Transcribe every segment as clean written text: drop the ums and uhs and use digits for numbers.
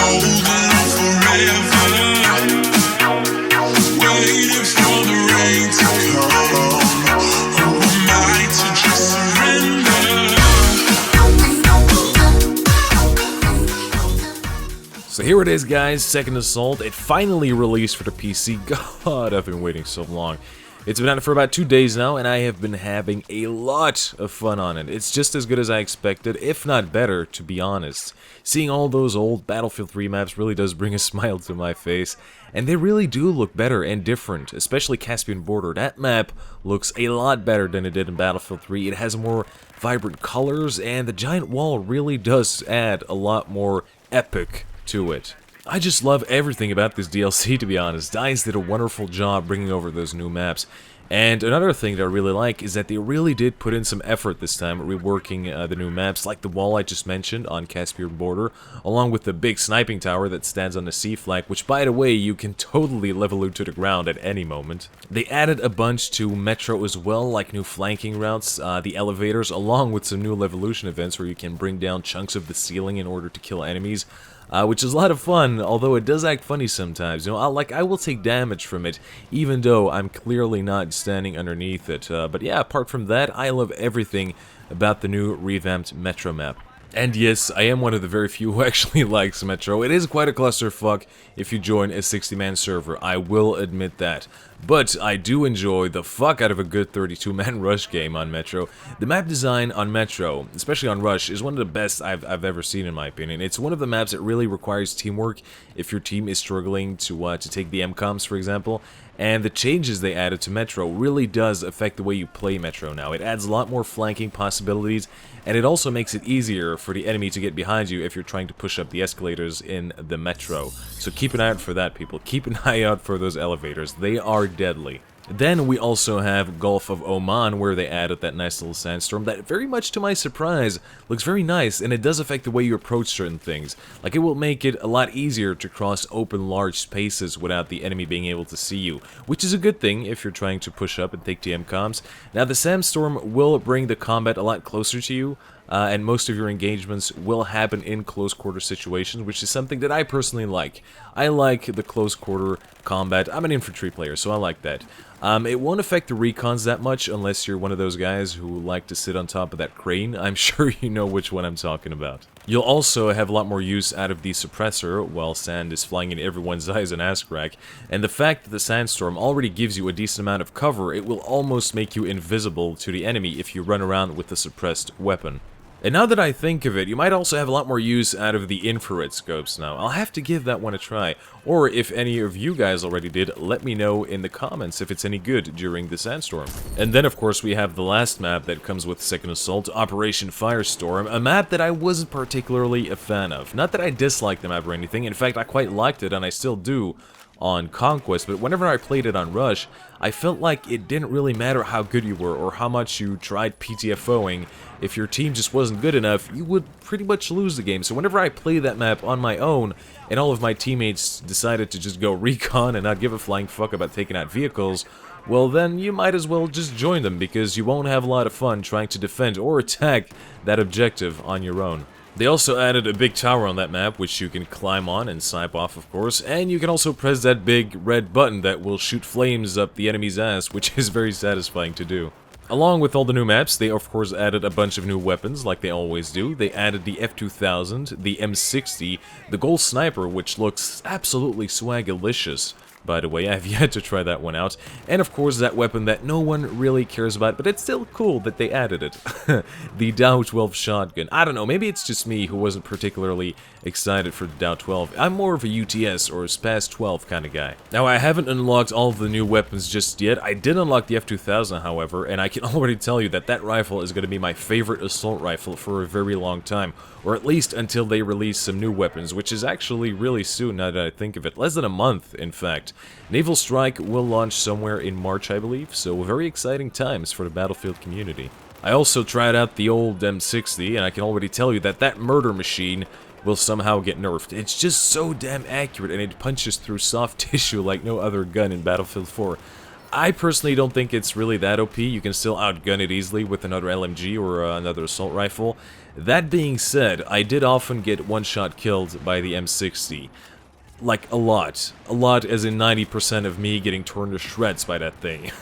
Waiting for the rain to come. Who am I to just surrender? So here it is, guys, Second Assault. It finally released for the PC. God, I've been waiting so long. It's been out for about 2 days now, and I have been having a lot of fun on it. It's just as good as I expected, if not better, to be honest. Seeing all those old Battlefield 3 maps really does bring a smile to my face, and they really do look better and different, especially Caspian Border. That map looks a lot better than it did in Battlefield 3. It has more vibrant colors, and the giant wall really does add a lot more epic to it. I just love everything about this DLC, to be honest. DICE did a wonderful job bringing over those new maps. And another thing that I really like is that they really did put in some effort this time reworking the new maps, like the wall I just mentioned on Caspian Border, along with the big sniping tower that stands on the sea flag, which, by the way, you can totally level to the ground at any moment. They added a bunch to Metro as well, like new flanking routes, the elevators, along with some new Levolution events where you can bring down chunks of the ceiling in order to kill enemies. Which is a lot of fun, although it does act funny sometimes. You know, I will take damage from it, even though I'm clearly not standing underneath it. But yeah, apart from that, I love everything about the new revamped Metro map. And yes, I am one of the very few who actually likes Metro. It is quite a clusterfuck if you join a 60-man server, I will admit that. But I do enjoy the fuck out of a good 32-man Rush game on Metro. The map design on Metro, especially on Rush, is one of the best I've ever seen in my opinion. It's one of the maps that really requires teamwork if your team is struggling to take the MCOMs, for example. And the changes they added to Metro really does affect the way you play Metro now. It adds a lot more flanking possibilities, and it also makes it easier for the enemy to get behind you if you're trying to push up the escalators in the Metro. So keep an eye out for that, people. Keep an eye out for those elevators. They are deadly. Then we also have Gulf of Oman, where they added that nice little sandstorm that, very much to my surprise, looks very nice, and it does affect the way you approach certain things. Like, it will make it a lot easier to cross open large spaces without the enemy being able to see you, which is a good thing if you're trying to push up and take TM comms. Now, the sandstorm will bring the combat a lot closer to you, and most of your engagements will happen in close-quarter situations, which is something that I personally like. I like the close-quarter combat. I'm an infantry player, so I like that. It won't affect the recons that much unless you're one of those guys who like to sit on top of that crane. I'm sure you know which one I'm talking about. You'll also have a lot more use out of the suppressor while sand is flying in everyone's eyes and ass crack, and the fact that the sandstorm already gives you a decent amount of cover, it will almost make you invisible to the enemy if you run around with the suppressed weapon. And now that I think of it, you might also have a lot more use out of the infrared scopes now. I'll have to give that one a try. Or if any of you guys already did, let me know in the comments if it's any good during the sandstorm. And then of course we have the last map that comes with Second Assault, Operation Firestorm, a map that I wasn't particularly a fan of. Not that I disliked the map or anything, in fact I quite liked it and I still do on Conquest, but whenever I played it on Rush, I felt like it didn't really matter how good you were or how much you tried PTFOing. If your team just wasn't good enough, you would pretty much lose the game. So whenever I play that map on my own, and all of my teammates decided to just go recon and not give a flying fuck about taking out vehicles, well then you might as well just join them, because you won't have a lot of fun trying to defend or attack that objective on your own. They also added a big tower on that map, which you can climb on and snipe off, of course, and you can also press that big red button that will shoot flames up the enemy's ass, which is very satisfying to do. Along with all the new maps, they of course added a bunch of new weapons, like they always do. They added the F2000, the M60, the Gold Sniper, which looks absolutely swagalicious. By the way, I've yet to try that one out. And of course that weapon that no one really cares about, but it's still cool that they added it. The Dow 12 shotgun. I don't know, maybe it's just me who wasn't particularly excited for the Dow 12. I'm more of a UTS or a SPAS 12 kind of guy. Now, I haven't unlocked all of the new weapons just yet. I did unlock the F2000, however, and I can already tell you that that rifle is going to be my favorite assault rifle for a very long time. Or at least until they release some new weapons, which is actually really soon now that I think of it. Less than a month, in fact. Naval Strike will launch somewhere in March, I believe, so very exciting times for the Battlefield community. I also tried out the old M60, and I can already tell you that that murder machine will somehow get nerfed. It's just so damn accurate, and it punches through soft tissue like no other gun in Battlefield 4. I personally don't think it's really that OP. You can still outgun it easily with another LMG or another assault rifle. That being said, I did often get one-shot killed by the M60. Like, a lot. A lot as in 90% of me getting torn to shreds by that thing.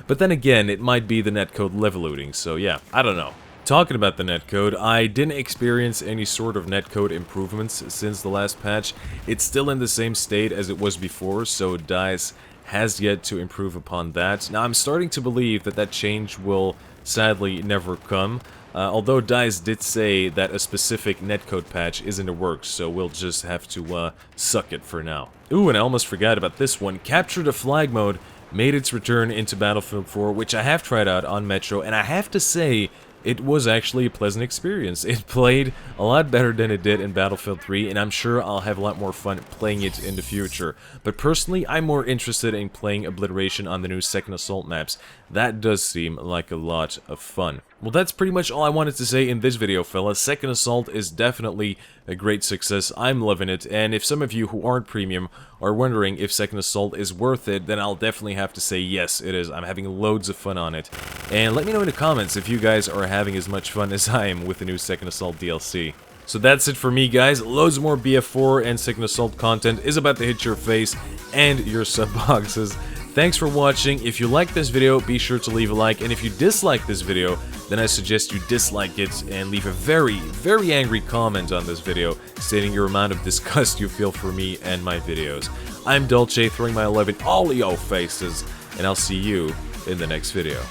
But then again, it might be the netcode level looting, so yeah, I don't know. Talking about the netcode, I didn't experience any sort of netcode improvements since the last patch. It's still in the same state as it was before, so DICE has yet to improve upon that. Now, I'm starting to believe that that change will sadly never come. Although DICE did say that a specific netcode patch is in the works, so we'll just have to suck it for now. Ooh, and I almost forgot about this one. Capture the Flag mode made its return into Battlefield 4, which I have tried out on Metro, and I have to say, it was actually a pleasant experience. It played a lot better than it did in Battlefield 3, and I'm sure I'll have a lot more fun playing it in the future. But personally, I'm more interested in playing Obliteration on the new Second Assault maps. That does seem like a lot of fun. Well, that's pretty much all I wanted to say in this video, fellas. Second Assault is definitely a great success. I'm loving it, and if some of you who aren't premium are wondering if Second Assault is worth it, then I'll definitely have to say yes, it is. I'm having loads of fun on it. And let me know in the comments if you guys are having as much fun as I am with the new Second Assault DLC. So that's it for me, guys. Loads more BF4 and Second Assault content is about to hit your face and your sub boxes. Thanks for watching. If you like this video, be sure to leave a like, and if you dislike this video, then I suggest you dislike it and leave a very, very angry comment on this video stating your amount of disgust you feel for me and my videos. I'm Dolce, throwing my love in all your faces, and I'll see you in the next video.